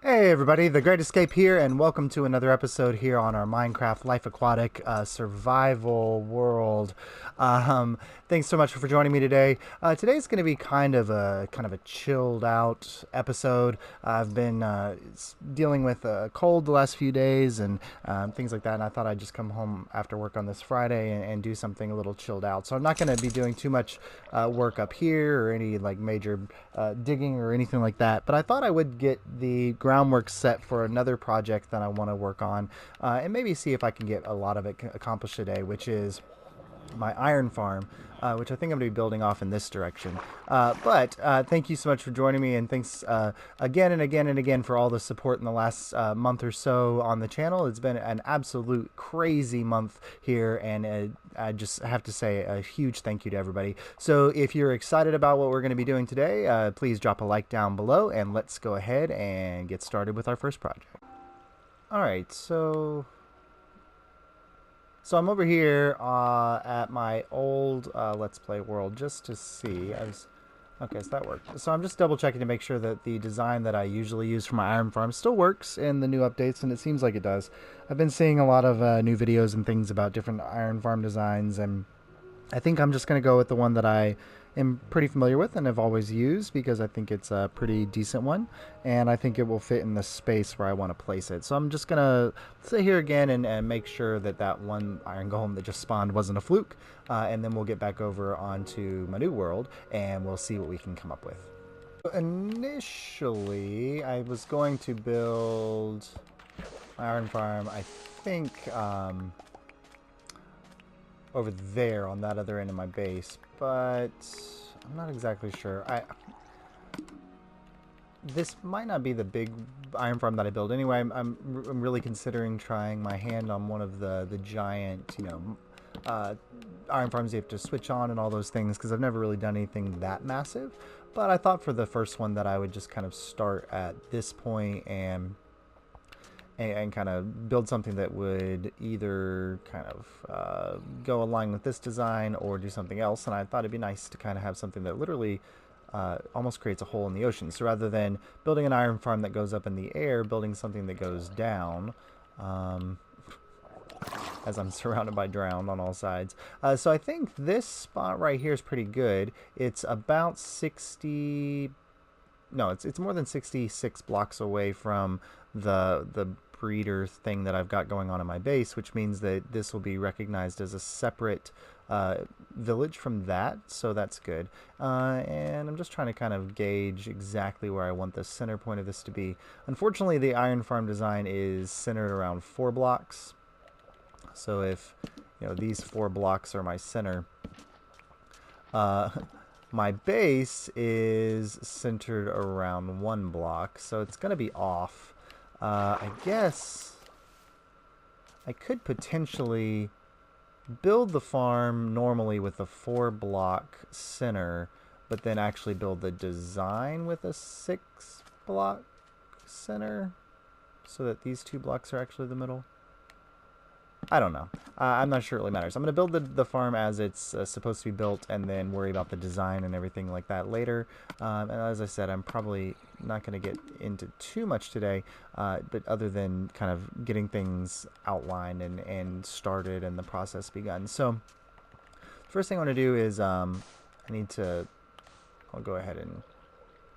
Hey everybody, The Great Escape here, and welcome to another episode here on our Minecraft Life Aquatic survival world. Thanks so much for joining me today. Today's going to be kind of a chilled out episode. I've been dealing with a cold the last few days and things like that, and I thought I'd just come home after work on this Friday and do something a little chilled out. So I'm not going to be doing too much work up here or any like major digging or anything like that, but I thought I would get the groundwork set for another project that I want to work on, and maybe see if I can get a lot of it accomplished today, which is my iron farm, which I think I'm going to be building off in this direction. But thank you so much for joining me, and thanks again and again and again for all the support in the last month or so on the channel. It's been an absolute crazy month here, and I just have to say a huge thank you to everybody. So if you're excited about what we're going to be doing today, please drop a like down below, and let's go ahead and get started with our first project. Alright, so I'm over here at my old Let's Play world just to see. Okay, so that worked. So I'm just double checking to make sure that the design that I usually use for my iron farm still works in the new updates, and it seems like it does. I've been seeing a lot of new videos and things about different iron farm designs, and I think I'm just going to go with the one that I am pretty familiar with and have always used, because I think it's a pretty decent one, and I think it will fit in the space where I want to place it. So I'm just going to sit here again and make sure that that one iron golem that just spawned wasn't a fluke, and then we'll get back over onto my new world and we'll see what we can come up with. Initially, I was going to build my iron farm, I think, over there on that other end of my base, but I'm not exactly sure. This might not be the big iron farm that I build anyway. I'm really considering trying my hand on one of the giant, iron farms you have to switch on and all those things, because I've never really done anything that massive. But I thought for the first one that I would just kind of start at this point and kind of build something that would either kind of go along with this design or do something else. And I thought it'd be nice to kind of have something that literally almost creates a hole in the ocean. So rather than building an iron farm that goes up in the air, building something that goes down, as I'm surrounded by drowned on all sides. So I think this spot right here is pretty good. It's about 60... No, it's more than 66 blocks away from the breeder thing that I've got going on in my base, which means that this will be recognized as a separate village from that, so that's good. And I'm just trying to kind of gauge exactly where I want the center point of this to be. Unfortunately, the iron farm design is centered around 4 blocks. So if these 4 blocks are my center, my base is centered around 1 block, so it's going to be off. I guess I could potentially build the farm normally with a 4 block center, but then actually build the design with a 6 block center, so that these 2 blocks are actually the middle. I don't know. I'm not sure it really matters. I'm going to build the farm as it's supposed to be built, and then worry about the design and everything like that later. And as I said, I'm probably not going to get into too much today, but other than kind of getting things outlined and started and the process begun. So the first thing I want to do is I'll go ahead and,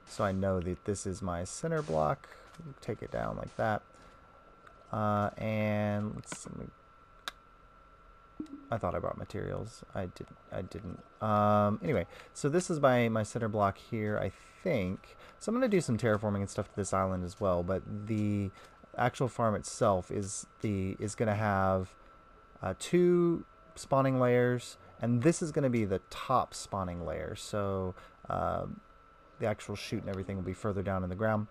so I know that this is my center block, take it down like that. And let's I thought I brought materials. I didn't. Anyway, so this is my center block here, I think. So I'm going to do some terraforming and stuff to this island as well, but the actual farm itself is going to have 2 spawning layers, and this is going to be the top spawning layer. So the actual chute and everything will be further down in the ground.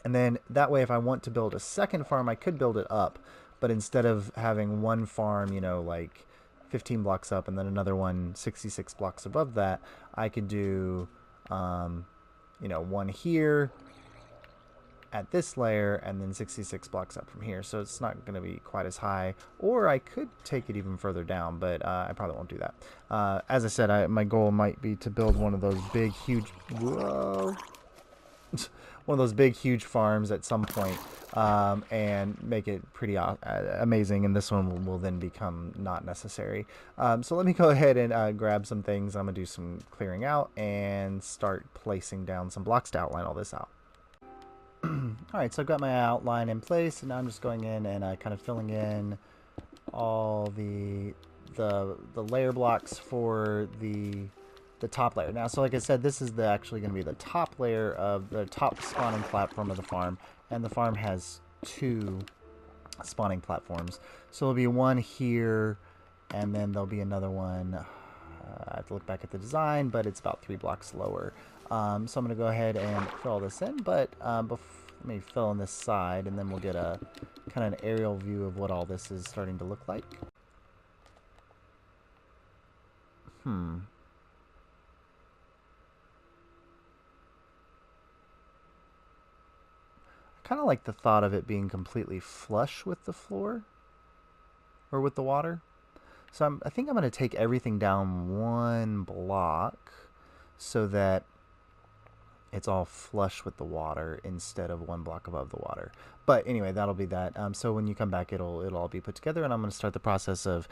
And then that way, if I want to build a second farm, I could build it up. But instead of having one farm, like 15 blocks up and then another one 66 blocks above that, I could do, one here at this layer and then 66 blocks up from here, so it's not going to be quite as high. Or I could take it even further down, but I probably won't do that. As I said, my goal might be to build one of those big, huge... Whoa! One of those big, huge farms at some point, and make it pretty amazing, and this one will then become not necessary. So let me go ahead and grab some things. I'm going to do some clearing out and start placing down some blocks to outline all this out. Alright, so I've got my outline in place, and now I'm just going in and kind of filling in all the layer blocks for the top layer. Now, so like I said, this is actually going to be the top layer of the top spawning platform of the farm, and the farm has 2 spawning platforms. So there'll be one here, and then there'll be another one. I have to look back at the design, but it's about 3 blocks lower. So I'm going to go ahead and fill all this in, but let me fill in this side, and then we'll get a kind of an aerial view of what all this is starting to look like. Kind of like the thought of it being completely flush with the floor or with the water. So I think I'm going to take everything down 1 block so that it's all flush with the water instead of 1 block above the water. But anyway, that'll be that. So when you come back, it'll all be put together, and I'm going to start the process of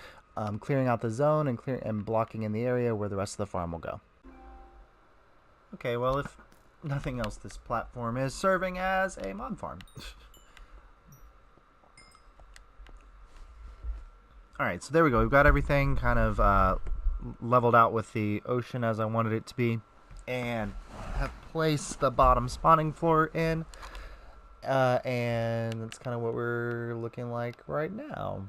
clearing out the zone and blocking in the area where the rest of the farm will go. Okay, well, if nothing else, this platform is serving as a mod farm. Alright, so there we go. We've got everything kind of leveled out with the ocean as I wanted it to be, and have placed the bottom spawning floor in, and that's kind of what we're looking like right now.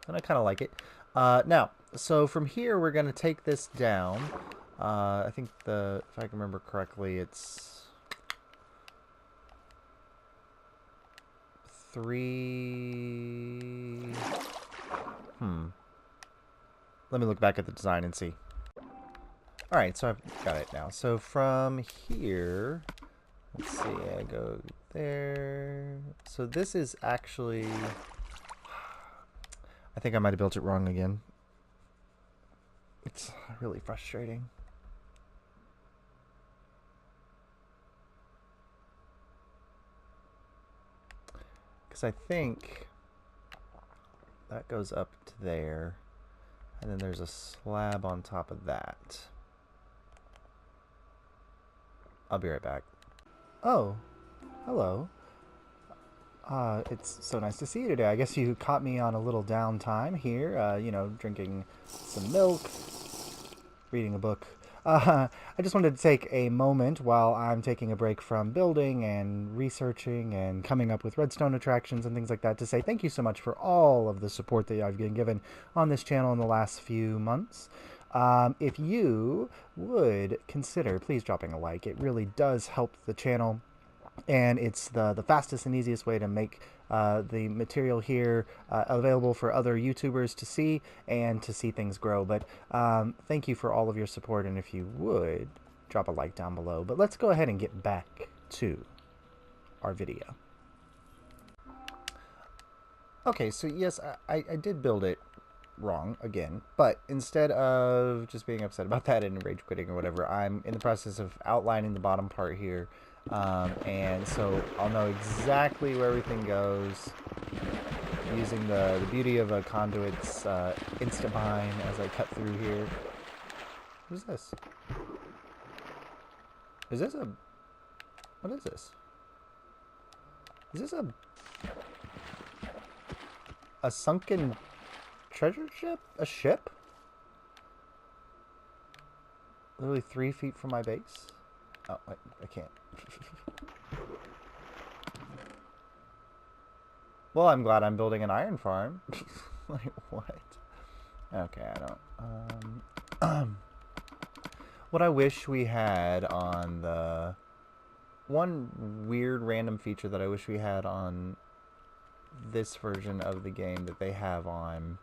And I kind of like it. Now, so from here we're going to take this down. I think if I can remember correctly, it's 3... Let me look back at the design and see. Alright, so I've got it now. So from here, let's see, I go there. So this is actually... I think I might have built it wrong again. It's really frustrating. Because I think that goes up to there, and then there's a slab on top of that. I'll be right back. Oh, hello. It's so nice to see you today. I guess you caught me on a little downtime here, you know, drinking some milk, reading a book. I just wanted to take a moment while I'm taking a break from building and researching and coming up with redstone attractions and things like that to say thank you so much for all of the support that I've been given on this channel in the last few months. If you would consider please dropping a like, it really does help the channel. And it's the fastest and easiest way to make the material here available for other YouTubers to see and to see things grow. But thank you for all of your support, and if you would, drop a like down below. But let's go ahead and get back to our video. Okay, so yes, I did build it wrong again, but instead of just being upset about that and rage quitting or whatever, I'm in the process of outlining the bottom part here. And so I'll know exactly where everything goes using the beauty of a conduit's instant mine as I cut through here. What is this? Is this a... What is this? Is this a sunken treasure ship? A ship? Literally 3 feet from my base? Oh, I can't. Well, I'm glad I'm building an iron farm. Like, what? Okay, I don't... what I wish we had on the... One weird random feature that I wish we had on this version of the game that they have on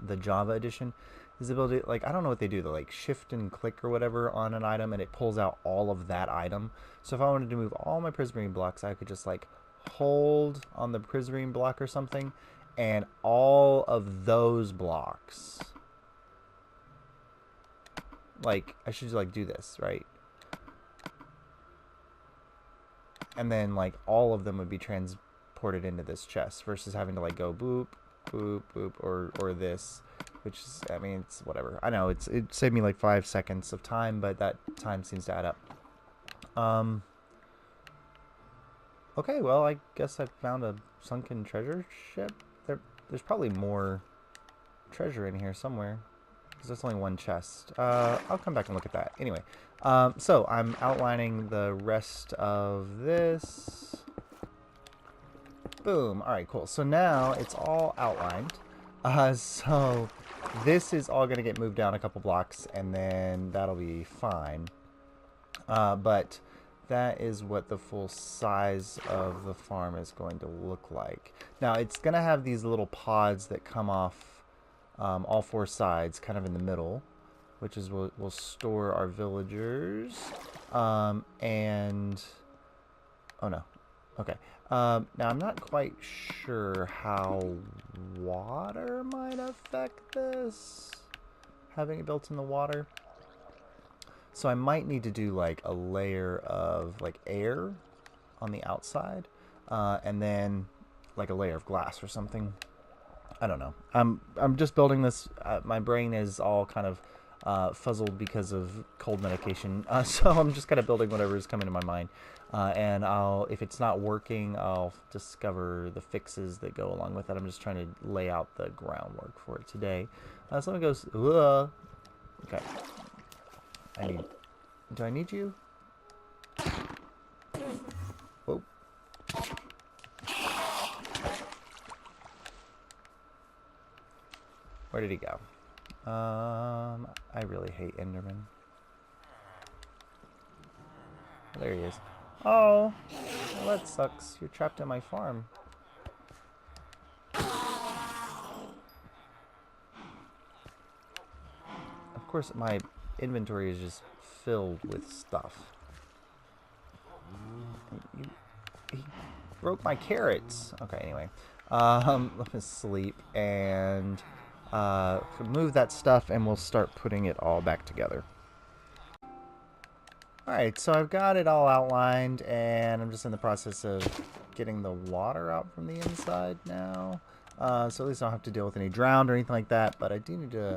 the Java edition is the ability, like, I don't know what they do, the like shift and click or whatever on an item, and it pulls out all of that item. So if I wanted to move all my prismarine blocks, I could just like hold on the prismarine block or something, and all of those blocks, like, I should like do this, right? And then like all of them would be transported into this chest versus having to like go boop, boop, boop, or this, which is, I mean, it's whatever. I know it saved me like 5 seconds of time, but that time seems to add up. Okay, well, I guess I found a sunken treasure ship. There's probably more treasure in here somewhere, because there's only one chest. I'll come back and look at that. Anyway, so I'm outlining the rest of this. Boom. All right, cool. So now it's all outlined. So this is all going to get moved down a couple blocks, and then that'll be fine. But that is what the full size of the farm is going to look like. Now, it's going to have these little pods that come off all 4 sides, kind of in the middle, which is we'll store our villagers. And... oh, no. Okay. Now, I'm not quite sure how water might affect this, having it built in the water. So I might need to do like a layer of like air on the outside, and then like a layer of glass or something. I don't know. I'm just building this. My brain is all kind of fuzzled because of cold medication, so I'm just kind of building whatever is coming to my mind. And if it's not working, I'll discover the fixes that go along with it. I'm just trying to lay out the groundwork for it today. Someone goes, ugh. Okay. Do I need you? Whoa. Where did he go? I really hate Enderman. There he is. Oh, well, that sucks. You're trapped in my farm. Of course, my inventory is just filled with stuff. He broke my carrots. Okay, anyway. Let me sleep and move that stuff, and we'll start putting it all back together. Alright, so I've got it all outlined, and I'm just in the process of getting the water out from the inside now. So at least I don't have to deal with any drowned or anything like that, but I do need to...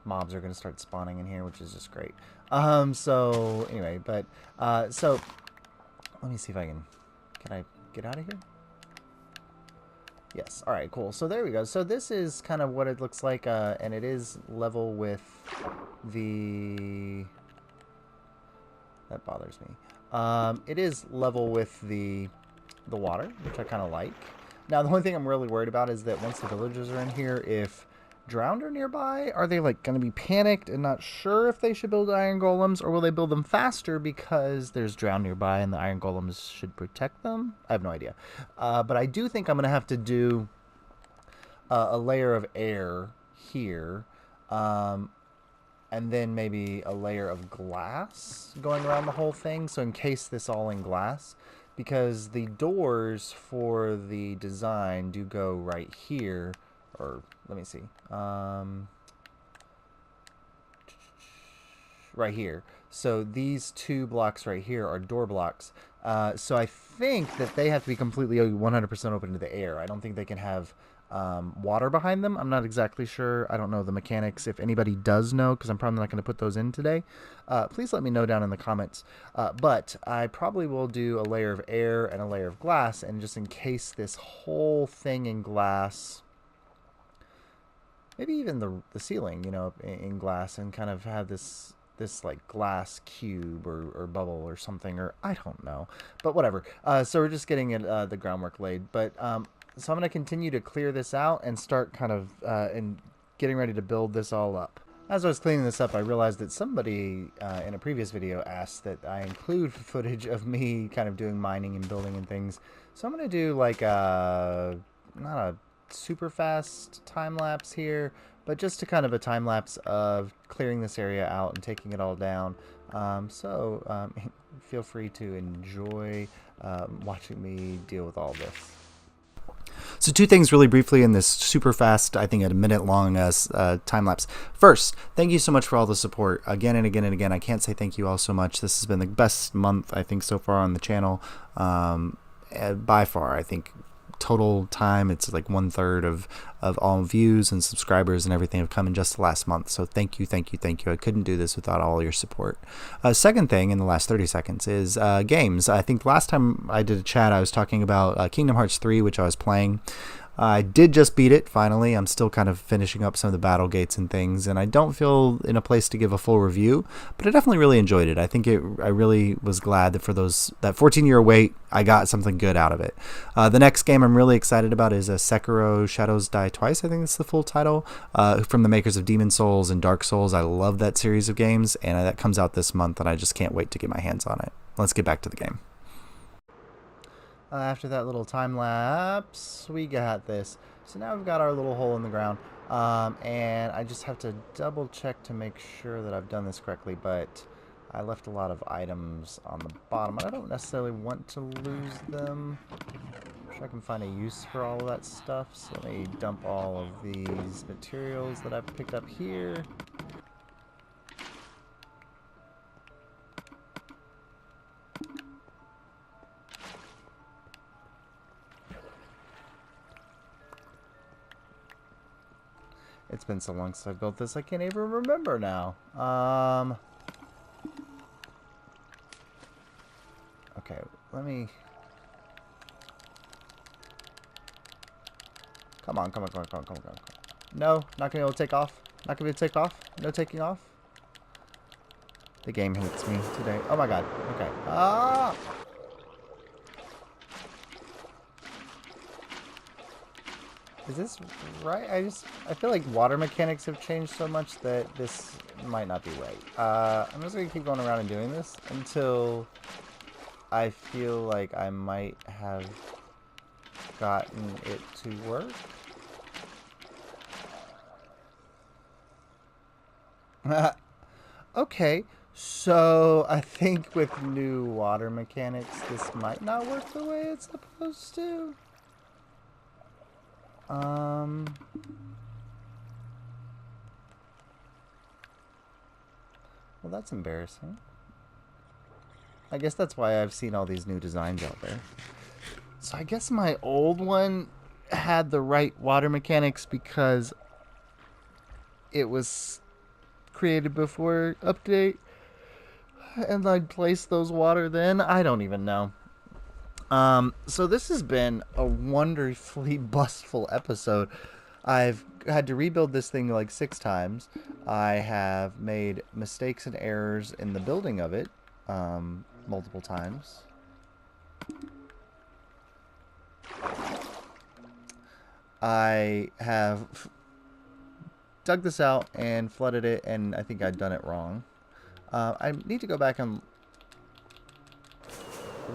mobs are going to start spawning in here, which is just great. So anyway, but so let me see if can I get out of here? Yes. All right, cool. So there we go. So this is kind of what it looks like, and it is level with the... that bothers me. It is level with the water, which I kind of like. Now, the only thing I'm really worried about is that once the villagers are in here, if drowned are nearby, are they like going to be panicked and not sure if they should build iron golems, or will they build them faster because there's drowned nearby and the iron golems should protect them? I have no idea. But I do think I'm going to have to do a layer of air here, and then maybe a layer of glass going around the whole thing, so encase this all in glass, because the doors for the design do go right here. Or let me see, right here. So these 2 blocks right here are door blocks. So I think that they have to be completely 100% open to the air. I don't think they can have water behind them. I'm not exactly sure. I don't know the mechanics. If anybody does know, because I'm probably not going to put those in today, please let me know down in the comments. But I probably will do a layer of air and a layer of glass, and just encase this whole thing in glass. Maybe even the ceiling, you know, in glass, and kind of have this like glass cube or bubble or something, or I don't know, but whatever. So we're just getting the groundwork laid. But so I'm going to continue to clear this out and start kind of and getting ready to build this all up. As I was cleaning this up, I realized that somebody in a previous video asked that I include footage of me kind of doing mining and building and things. So I'm going to do like not a super fast time lapse here, but just to kind of a time lapse of clearing this area out and taking it all down. Feel free to enjoy watching me deal with all this. So two things really briefly in this super fast, I think a minute long time lapse. First, thank you so much for all the support again and again and again. I can't say thank you all so much. This has been the best month I think so far on the channel, by far. I think total time it's like 1/3 of all views and subscribers and everything have come in just the last month. So thank you. I couldn't do this without all your support. Second thing in the last 30 seconds is games. I think last time I did a chat I was talking about Kingdom Hearts 3, which I was playing. I did just beat it, finally. I'm still kind of finishing up some of the battle gates and things, and I don't feel in a place to give a full review, but I definitely really enjoyed it. I really was glad that for that 14-year wait, I got something good out of it. The next game I'm really excited about is Sekiro Shadows Die Twice, I think that's the full title, from the makers of Demon Souls and Dark Souls. I love that series of games, and that comes out this month, and I just can't wait to get my hands on it. Let's get back to the game. After that little time lapse, we got this. So now we've got our little hole in the ground, and I just have to double check to make sure that I've done this correctly, but I left a lot of items on the bottom, and I don't necessarily want to lose them. I'm sure I can find a use for all of that stuff, so let me dump all of these materials that I've picked up here. It's been so long since I built this, I can't even remember now. Okay, let me... Come on. No, not gonna be able to take off. Not gonna be able to take off. No taking off. The game hates me today. Oh my god. Okay. Ah! Is this right? I feel like water mechanics have changed so much that this might not be right. I'm just gonna keep going around and doing this until I feel like I might have gotten it to work. Okay, so I think with new water mechanics, this might not work the way it's supposed to. Well, that's embarrassing. I guess that's why I've seen all these new designs out there. So I guess my old one had the right water mechanics because it was created before update, and I'd place those water then. I don't even know. So this has been a wonderfully bustful episode. I've had to rebuild this thing like 6 times. I have made mistakes and errors in the building of it multiple times. I have dug this out and flooded it, and I think I'd done it wrong. I need to go back and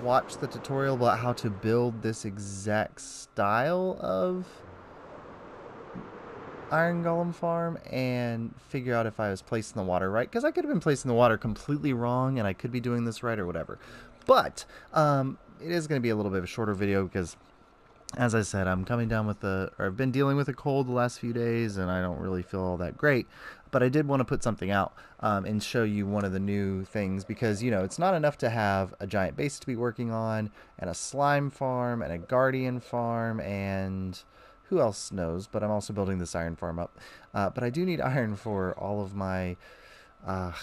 watch the tutorial about how to build this exact style of Iron Golem farm and figure out if I was placing the water right, because I could have been placing the water completely wrong and I could be doing this right or whatever. But it is going to be a little bit of a shorter video because, as I said, I'm coming down with I've been dealing with a cold the last few days and I don't really feel all that great. But I did want to put something out and show you one of the new things because, you know, it's not enough to have a giant base to be working on and a slime farm and a guardian farm and who else knows, but I'm also building this iron farm up. But I do need iron for all of my, well,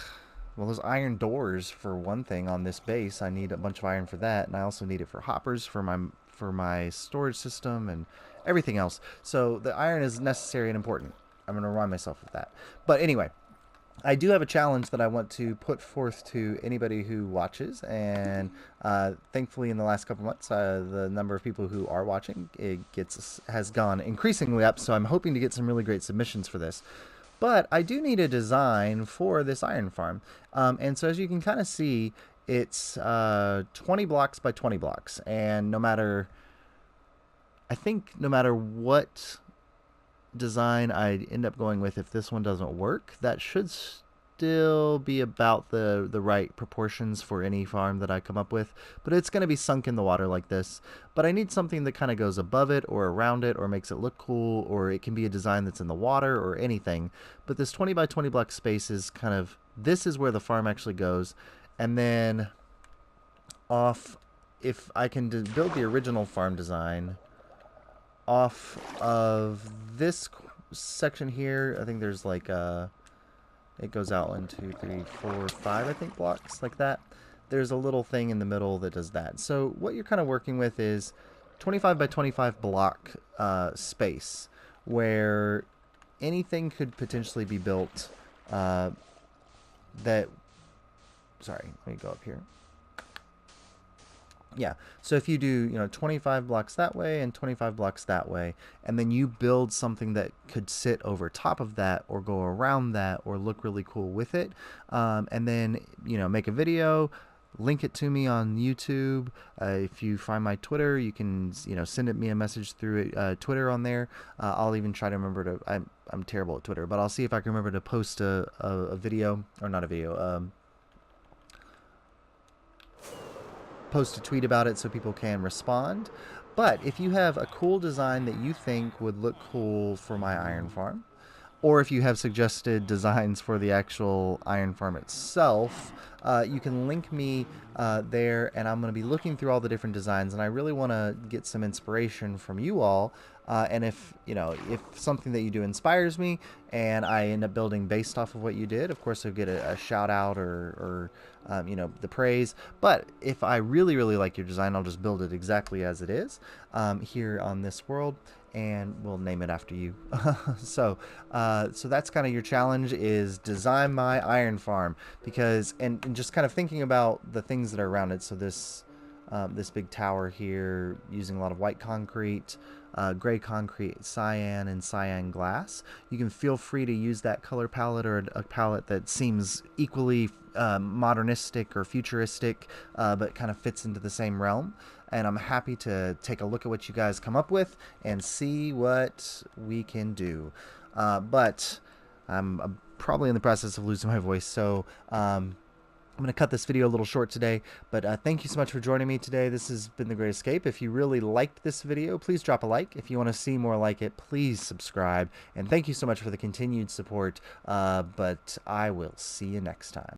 those iron doors for one thing on this base. I need a bunch of iron for that, and I also need it for hoppers for my storage system and everything else. So the iron is necessary and important. I'm going to remind myself of that. But anyway, I do have a challenge that I want to put forth to anybody who watches, and thankfully in the last couple months, the number of people who are watching has gone increasingly up, so I'm hoping to get some really great submissions for this. But I do need a design for this iron farm, and so as you can kind of see, it's 20 blocks by 20 blocks, and no matter I think no matter what design I end up going with, if this one doesn't work, that should still be about the right proportions for any farm that I come up with, but it's going to be sunk in the water like this. But I need something that kind of goes above it or around it or makes it look cool, or it can be a design that's in the water or anything. But this 20 by 20 block space is kind of, this is where the farm actually goes. And then off, if I can build the original farm design off of this section here, I think there's like it goes out 1, 2, 3, 4, 5, I think, blocks like that. There's a little thing in the middle that does that. So what you're kind of working with is 25 by 25 block space, where anything could potentially be built that, sorry, let me go up here. Yeah, so if you do, 25 blocks that way and 25 blocks that way, and then you build something that could sit over top of that or go around that or look really cool with it, and then, make a video, link it to me on YouTube. If you find my Twitter, you can, send me a message through Twitter on there. I'll even try to remember to, I'm terrible at Twitter, but I'll see if I can remember to post a video, or not a video, post a tweet about it so people can respond. But if you have a cool design that you think would look cool for my iron farm, or if you have suggested designs for the actual iron farm itself, you can link me there, and I'm going to be looking through all the different designs, and I really want to get some inspiration from you all. And if something that you do inspires me and I end up building based off of what you did, of course I'll get a shout out or the praise. But if I really, really like your design, I'll just build it exactly as it is here on this world, and we'll name it after you. So that's kind of your challenge, is design my iron farm, because and just kind of thinking about the things that are around it. So this big tower here, using a lot of white concrete, gray concrete, cyan, and cyan glass. You can feel free to use that color palette, or a palette that seems equally modernistic or futuristic, but kind of fits into the same realm. And I'm happy to take a look at what you guys come up with and see what we can do. But I'm probably in the process of losing my voice, so I'm going to cut this video a little short today, but thank you so much for joining me today. This has been The Great Escape. If you really liked this video, please drop a like. If you want to see more like it, please subscribe. And thank you so much for the continued support, but I will see you next time.